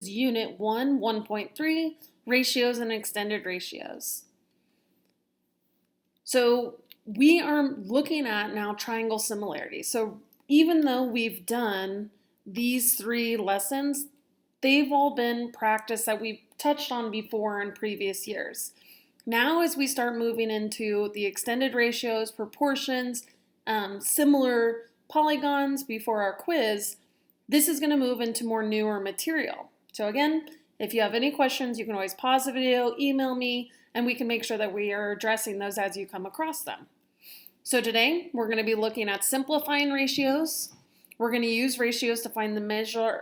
Unit 1, 1.3, Ratios and Extended Ratios. So we are looking at now triangle similarity. So even though we've done these 3 lessons, they've all been practice that we've touched on before in previous years. Now as we start moving into the extended ratios, proportions, similar polygons before our quiz, this is going to move into more newer material. So again, if you have any questions, you can always pause the video, email me, and we can make sure that we are addressing those as you come across them. So today, we're going to be looking at simplifying ratios. We're going to use ratios to find the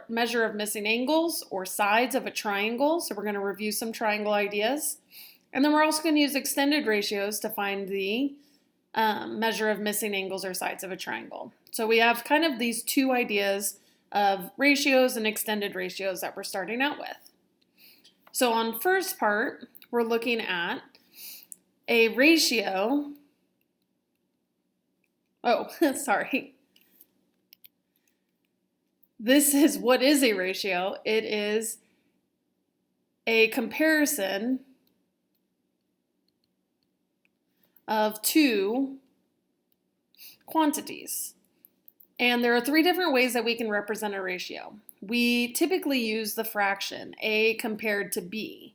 measure of missing angles or sides of a triangle. So we're going to review some triangle ideas. And then we're also going to use extended ratios to find the measure of missing angles or sides of a triangle. So we have kind of these 2 ideas of ratios and extended ratios that we're starting out with. So on first part, we're looking at a ratio. Oh, sorry. This is what is a ratio. It is a comparison of 2 quantities. And there are 3 different ways that we can represent a ratio. We typically use the fraction A compared to B.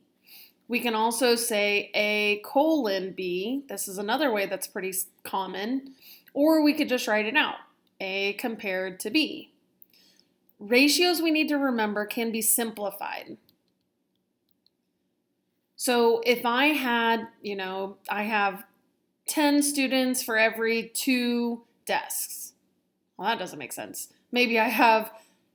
We can also say A colon B. This is another way that's pretty common. Or we could just write it out, A compared to B. Ratios, we need to remember, can be simplified. So if I had, I have 10 students for every 2 desks. Well, that doesn't make sense. Maybe I have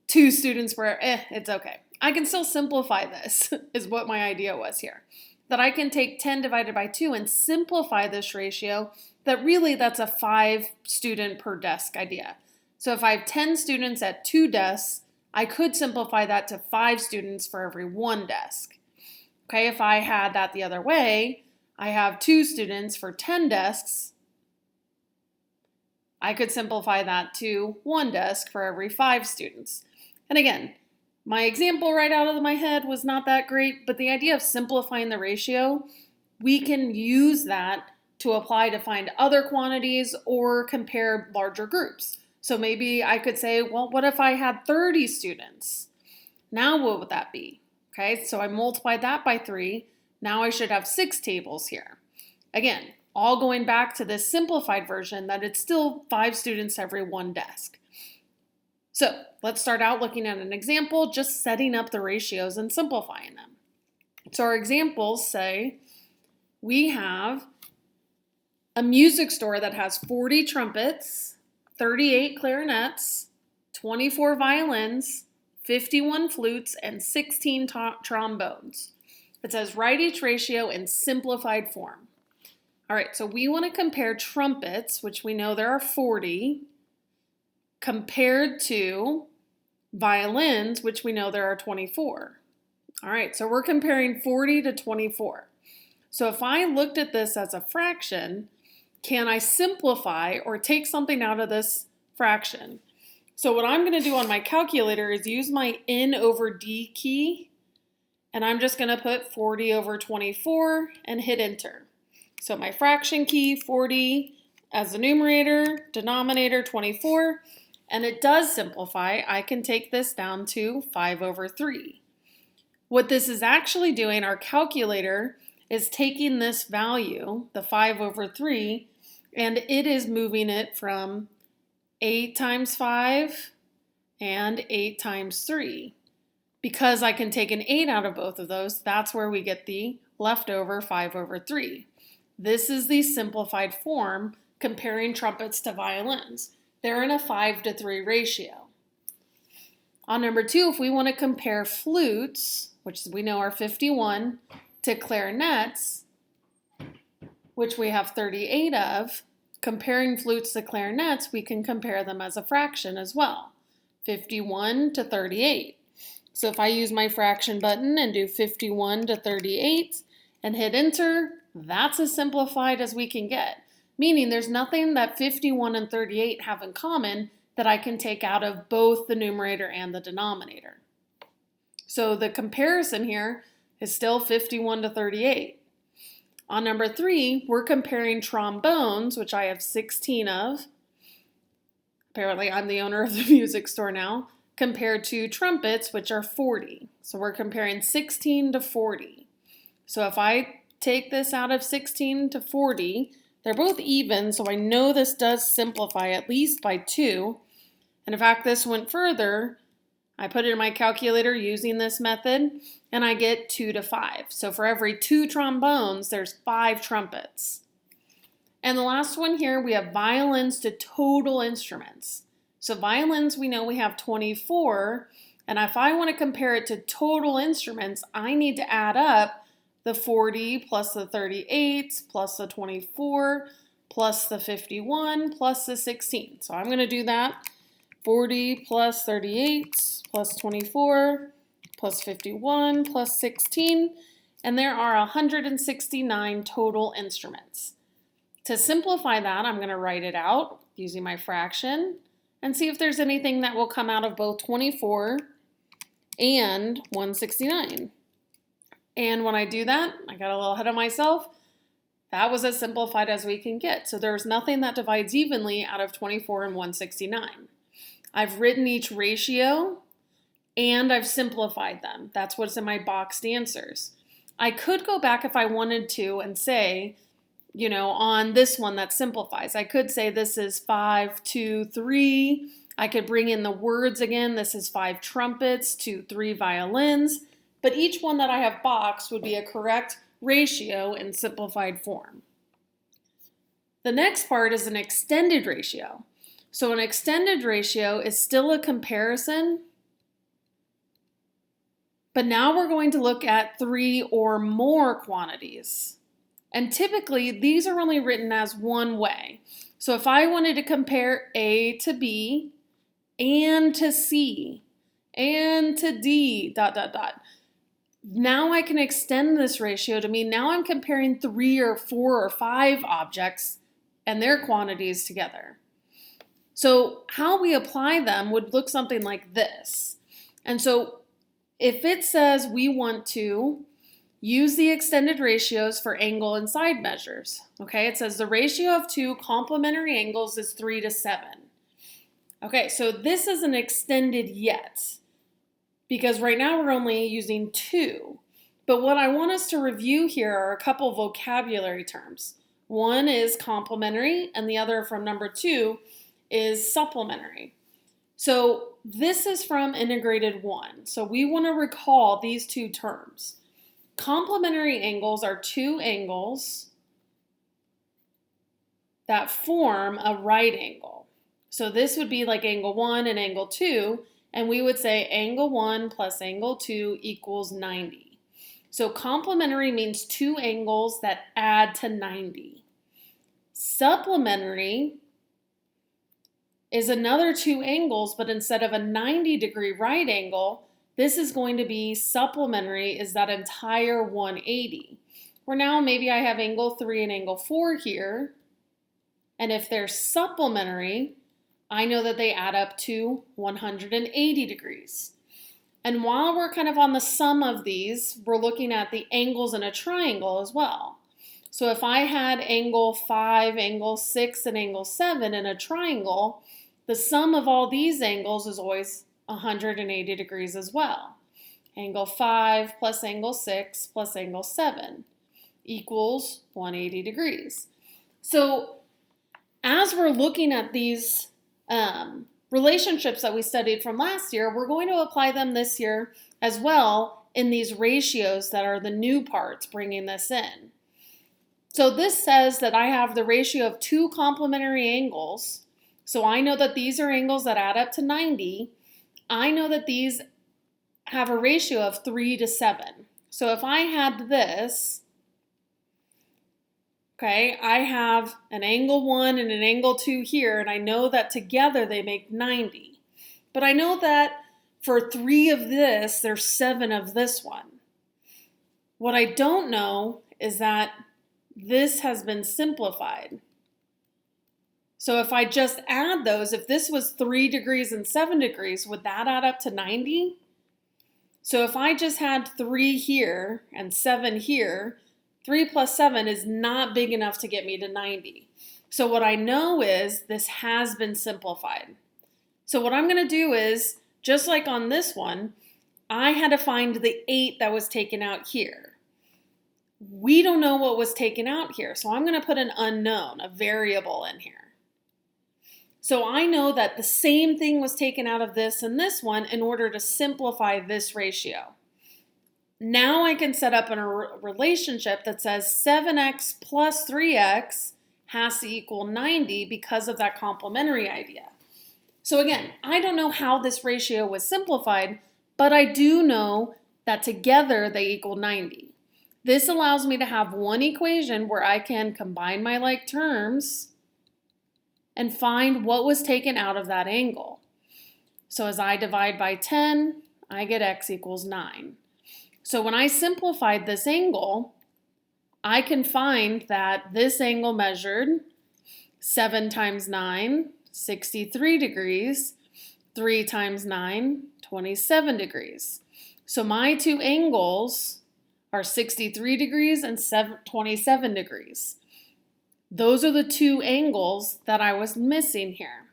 2 students for, it's okay. I can still simplify this, is what my idea was here. That I can take 10 divided by 2 and simplify this ratio, that really that's a 5 student per desk idea. So if I have 10 students at 2 desks, I could simplify that to 5 students for every 1 desk. Okay, if I had that the other way, I have 2 students for 10 desks, I could simplify that to 1 desk for every 5 students. And again, my example right out of my head was not that great, but the idea of simplifying the ratio, we can use that to apply to find other quantities or compare larger groups. So maybe I could say, well, what if I had 30 students? Now what would that be? Okay, so I multiplied that by 3. Now I should have 6 tables here. Again, all going back to this simplified version that it's still 5 students every 1 desk. So let's start out looking at an example, just setting up the ratios and simplifying them. So our examples say we have a music store that has 40 trumpets, 38 clarinets, 24 violins, 51 flutes, and 16 trombones. It says write each ratio in simplified form. All right, so we want to compare trumpets, which we know there are 40, compared to violins, which we know there are 24. All right, so we're comparing 40 to 24. So if I looked at this as a fraction, can I simplify or take something out of this fraction? So what I'm going to do on my calculator is use my N over D key, and I'm just going to put 40 over 24 and hit enter. So my fraction key, 40 as the numerator, denominator 24, and it does simplify. I can take this down to 5 over 3. What this is actually doing, our calculator is taking this value, the 5 over 3, and it is moving it from 8 times 5 and 8 times 3. Because I can take an 8 out of both of those, that's where we get the leftover 5 over 3. This is the simplified form comparing trumpets to violins. They're in a 5 to 3 ratio. On number 2, if we want to compare flutes, which we know are 51, to clarinets, which we have 38 of, comparing flutes to clarinets, we can compare them as a fraction as well. 51 to 38. So if I use my fraction button and do 51 to 38 and hit enter, that's as simplified as we can get. Meaning there's nothing that 51 and 38 have in common that I can take out of both the numerator and the denominator. So the comparison here is still 51 to 38. On number 3, we're comparing trombones, which I have 16 of. Apparently, I'm the owner of the music store now, compared to trumpets, which are 40. So we're comparing 16 to 40. So if I take this out of 16 to 40, they're both even, so I know this does simplify at least by 2. And in fact, this went further. I put it in my calculator using this method, and I get 2 to 5. So for every 2 trombones, there's 5 trumpets. And the last one here, we have violins to total instruments. So violins, we know we have 24, and if I want to compare it to total instruments, I need to add up the 40 plus the 38 plus the 24 plus the 51 plus the 16. So I'm going to do that. 40 plus 38 plus 24 plus 51 plus 16, and there are 169 total instruments. To simplify that, I'm going to write it out using my fraction and see if there's anything that will come out of both 24 and 169. And when I do that, I got a little ahead of myself. That was as simplified as we can get. So there's nothing that divides evenly out of 24 and 169. I've written each ratio and I've simplified them. That's what's in my boxed answers. I could go back if I wanted to and say, on this one that simplifies, I could say this is 5, 2, 3. I could bring in the words again. This is 5 trumpets to 3 violins. But each one that I have boxed would be a correct ratio in simplified form. The next part is an extended ratio. So an extended ratio is still a comparison, but now we're going to look at 3 or more quantities. And typically, these are only written as one way. So if I wanted to compare A to B, and to C, and to D, ... Now I can extend this ratio to mean now I'm comparing 3 or 4 or 5 objects and their quantities together. So how we apply them would look something like this. And so if it says we want to use the extended ratios for angle and side measures, okay, it says the ratio of 2 complementary angles is 3 to 7. Okay, so this isn't extended yet because right now we're only using 2. But what I want us to review here are a couple vocabulary terms. One is complementary and the other from number 2 is supplementary. So this is from integrated 1. So we want to recall these 2 terms. Complementary angles are 2 angles that form a right angle. So this would be like angle 1 and angle 2, and we would say angle 1 plus angle 2 equals 90. So complementary means 2 angles that add to 90. Supplementary is another 2 angles, but instead of a 90-degree right angle, this is going to be supplementary is that entire 180. Where now maybe I have angle 3 and angle 4 here, and if they're supplementary, I know that they add up to 180 degrees. And while we're kind of on the sum of these, we're looking at the angles in a triangle as well. So if I had angle 5, angle 6, and angle 7 in a triangle, the sum of all these angles is always 180 degrees as well. Angle 5 plus angle 6 plus angle 7 equals 180 degrees. So as we're looking at these relationships that we studied from last year, we're going to apply them this year as well in these ratios that are the new parts bringing this in. So this says that I have the ratio of 2 complementary angles. So I know that these are angles that add up to 90. I know that these have a ratio of 3 to 7. So if I had this, okay, I have an angle 1 and an angle 2 here, and I know that together they make 90. But I know that for 3 of this, there's 7 of this one. What I don't know is that this has been simplified. So if I just add those, if this was 3 degrees and 7 degrees, would that add up to 90? So if I just had 3 here and 7 here, 3 plus 7 is not big enough to get me to 90. So what I know is this has been simplified. So what I'm going to do is, just like on this one, I had to find the 8 that was taken out here. We don't know what was taken out here, so I'm going to put an unknown, a variable in here. So I know that the same thing was taken out of this and this one in order to simplify this ratio. Now I can set up a relationship that says 7x plus 3x has to equal 90 because of that complementary idea. So again, I don't know how this ratio was simplified, but I do know that together they equal 90. This allows me to have one equation where I can combine my like terms and find what was taken out of that angle. So as I divide by 10, I get x equals 9. So when I simplified this angle, I can find that this angle measured 7 times 9, 63 degrees, 3 times 9, 27 degrees. So my two angles are 63 degrees and 27 degrees. Those are the two angles that I was missing here.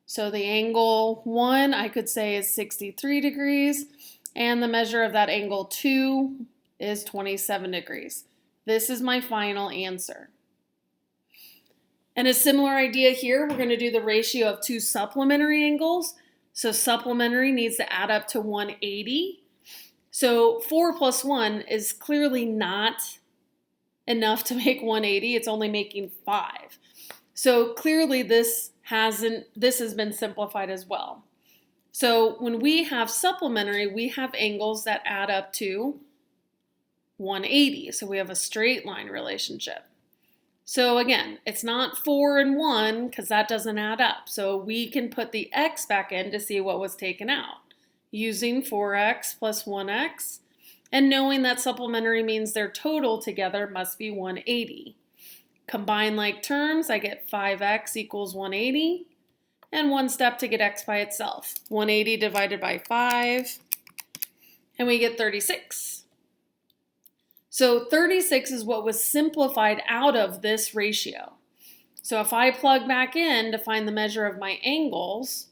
So the angle 1 I could say is 63 degrees, and the measure of that angle 2 is 27 degrees. This is my final answer. And a similar idea here, we're going to do the ratio of two supplementary angles. So supplementary needs to add up to 180. So 4 plus 1 is clearly not enough to make 180. It's only making 5. So clearly this has been simplified as well. So when we have supplementary, we have angles that add up to 180. So we have a straight line relationship. So again, it's not 4 and 1 because that doesn't add up. So we can put the x back in to see what was taken out using 4x plus 1x. And knowing that supplementary means their total together must be 180. Combine like terms, I get 5x equals 180. And one step to get x by itself. 180 divided by 5, and we get 36. So 36 is what was simplified out of this ratio. So if I plug back in to find the measure of my angles,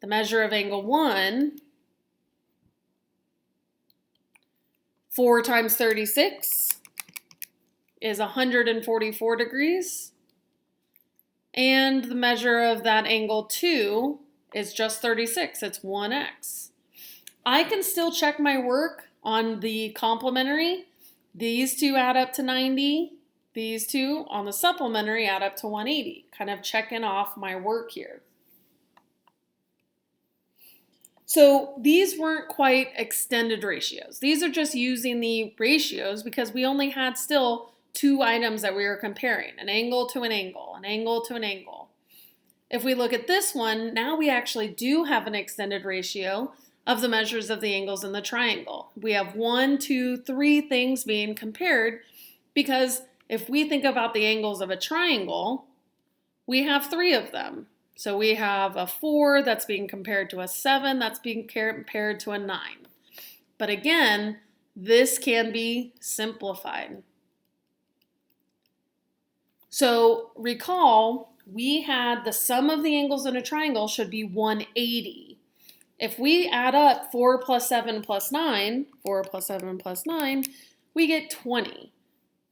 the measure of angle 1, 4 times 36 is 144 degrees. And the measure of that angle 2 is just 36. It's 1x. I can still check my work on the complementary. These two add up to 90. These two on the supplementary add up to 180. Kind of checking off my work here. So these weren't quite extended ratios. These are just using the ratios because we only had still two items that we were comparing, an angle to an angle, an angle to an angle. If we look at this one, now we actually do have an extended ratio of the measures of the angles in the triangle. We have 1, 2, 3 things being compared because if we think about the angles of a triangle, we have 3 of them. So we have a 4 that's being compared to a 7 that's being compared to a 9. But again, this can be simplified. So recall, we had the sum of the angles in a triangle should be 180. If we add up 4 plus 7 plus 9, 4 plus 7 plus 9, we get 20.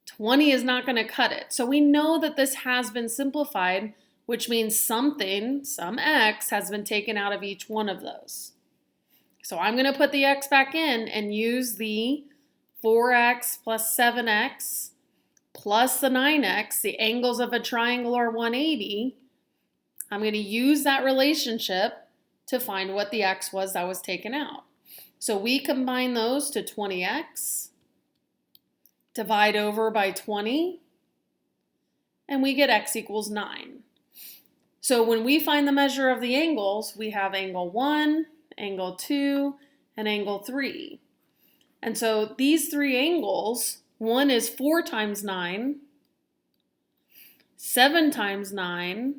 20 is not going to cut it. So we know that this has been simplified, which means something, some x, has been taken out of each one of those. So I'm going to put the x back in and use the 4x plus 7x plus the 9x, the angles of a triangle are 180. I'm going to use that relationship to find what the x was that was taken out. So we combine those to 20x, divide over by 20, and we get x equals 9. So when we find the measure of the angles, we have angle 1, angle 2, and angle 3. And so these 3 angles, one is 4 times 9, 7 times 9,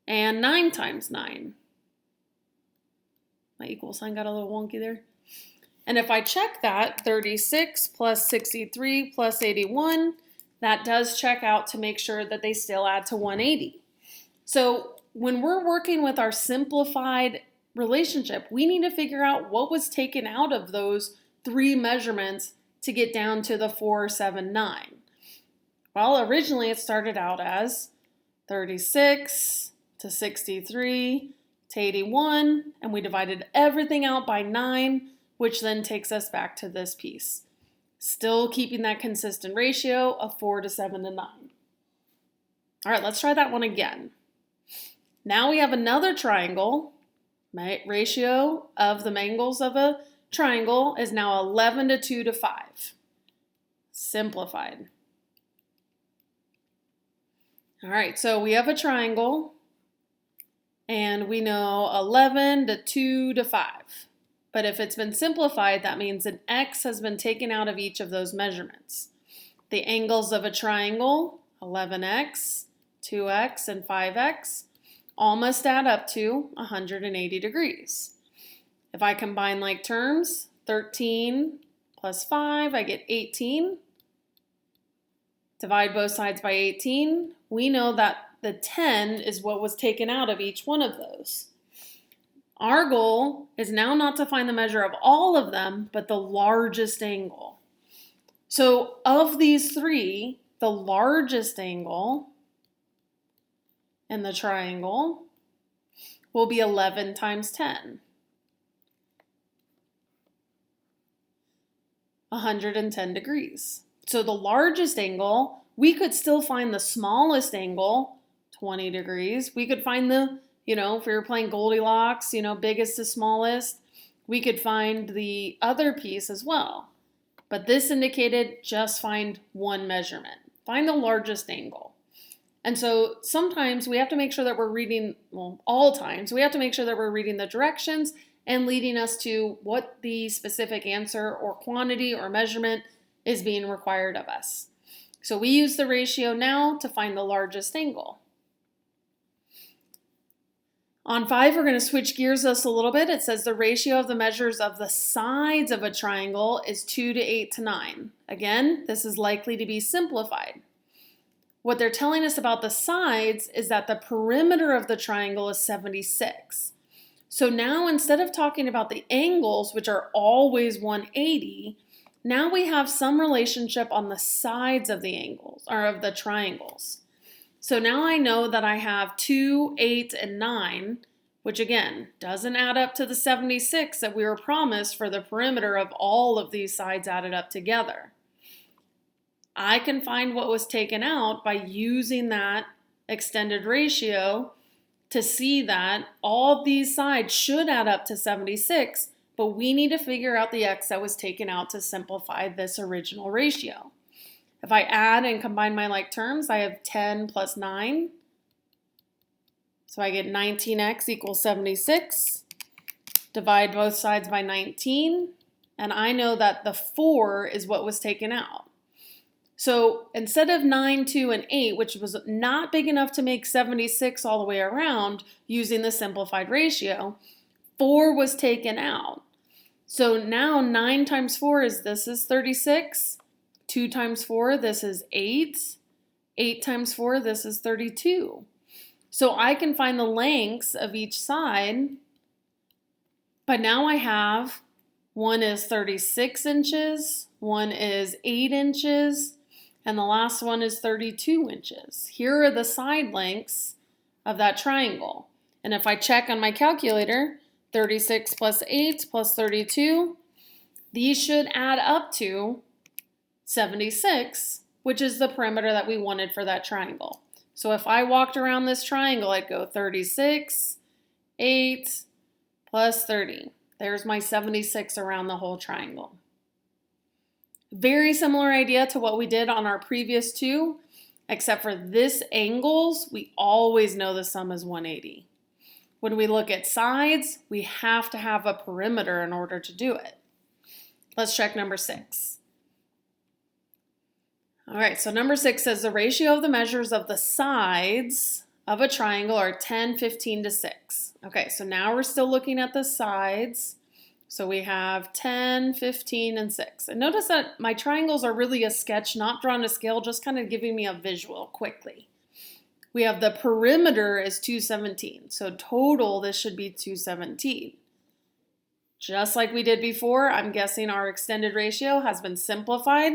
and 9 times 9. My equal sign got a little wonky there. And if I check that, 36 plus 63 plus 81, that does check out to make sure that they still add to 180. So when we're working with our simplified relationship, we need to figure out what was taken out of those three measurements to get down to the 479. Well, originally it started out as 36 to 63 to 81, and we divided everything out by 9, which then takes us back to this piece. Still keeping that consistent ratio of 4 to 7 to 9. All right, let's try that one again. Now we have another triangle. My ratio of the angles of a triangle is now 11 to 2 to 5. Simplified. All right, so we have a triangle, and we know 11 to 2 to 5. But if it's been simplified, that means an x has been taken out of each of those measurements. The angles of a triangle, 11x, 2x, and 5x, all must add up to 180 degrees. If I combine like terms, 13 plus 5, I get 18. Divide both sides by 18. We know that the 10 is what was taken out of each one of those. Our goal is now not to find the measure of all of them, but the largest angle. So of these three, the largest angle in the triangle will be 11 times 10. 110 degrees. So the largest angle, we could still find the smallest angle, 20 degrees. We could find the, if we were playing Goldilocks, biggest to smallest, we could find the other piece as well. But this indicated just find one measurement. Find the largest angle. And so sometimes we have to make sure that we're reading, all times, we have to make sure that we're reading the directions and leading us to what the specific answer or quantity or measurement is being required of us. So we use the ratio now to find the largest angle. On 5, we're going to switch gears just a little bit. It says the ratio of the measures of the sides of a triangle is 2 to 8 to 9. Again, this is likely to be simplified. What they're telling us about the sides is that the perimeter of the triangle is 76. So now instead of talking about the angles, which are always 180, now we have some relationship on the sides of the angles, or of the triangles. So now I know that I have 2, 8, and 9, which again, doesn't add up to the 76 that we were promised for the perimeter of all of these sides added up together. I can find what was taken out by using that extended ratio to see that all of these sides should add up to 76, but we need to figure out the x that was taken out to simplify this original ratio. If I add and combine my like terms, I have 10 plus 9. So I get 19x equals 76. Divide both sides by 19. And I know that the 4 is what was taken out. So instead of 9, 2, and 8, which was not big enough to make 76 all the way around using the simplified ratio, 4 was taken out. So now 9 times 4 is, this is 36. 2 times 4, this is 8. 8 times 4, this is 32. So I can find the lengths of each side, but now I have one is 36 inches, one is 8 inches, and the last one is 32 inches. Here are the side lengths of that triangle. And if I check on my calculator, 36 plus 8 plus 32, these should add up to 76, which is the perimeter that we wanted for that triangle. So if I walked around this triangle, I'd go 36, 8, plus 30. There's my 76 around the whole triangle. Very similar idea to what we did on our previous two, except for this angles, we always know the sum is 180. When we look at sides, we have to have a perimeter in order to do it. Let's check number 6. All right, so number 6 says the ratio of the measures of the sides of a triangle are 10, 15 to 6. Okay, so now we're still looking at the sides. So we have 10, 15, and 6. And notice that my triangles are really a sketch, not drawn to scale, just kind of giving me a visual quickly. We have the perimeter is 217. So total, this should be 217. Just like we did before, I'm guessing our extended ratio has been simplified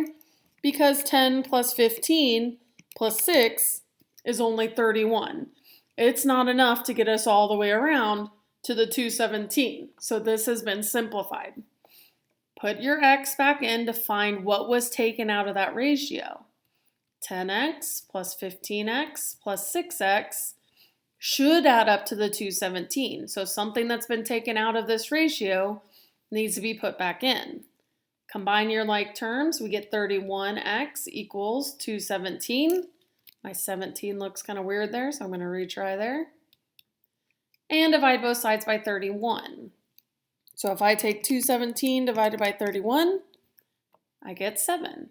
because 10 plus 15 plus 6 is only 31. It's not enough to get us all the way around to the 217. So this has been simplified. Put your x back in to find what was taken out of that ratio. 10x plus 15x plus 6x should add up to the 217. So something that's been taken out of this ratio needs to be put back in. Combine your like terms, we get 31x equals 217. My 17 looks kind of weird there, so I'm going to retry there. And divide both sides by 31. So if I take 217 divided by 31, I get 7.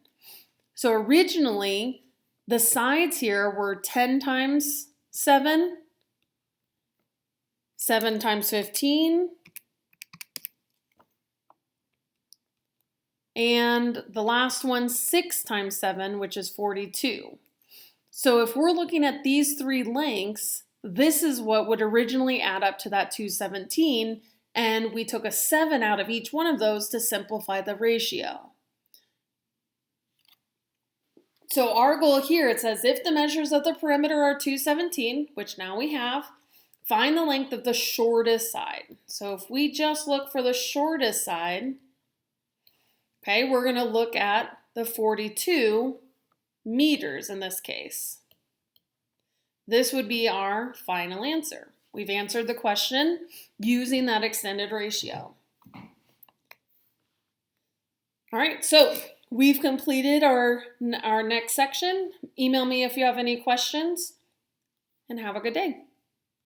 So originally, the sides here were 10 times 7, 7 times 15, and the last one 6 times 7, which is 42. So if we're looking at these three lengths, this is what would originally add up to that 217, and we took a 7 out of each one of those to simplify the ratio. So our goal here, it says if the measures of the perimeter are 217, which now we have, find the length of the shortest side. So if we just look for the shortest side, okay, we're going to look at the 42 meters in this case. This would be our final answer. We've answered the question using that extended ratio. All right, so we've completed our next section. Email me if you have any questions, and have a good day.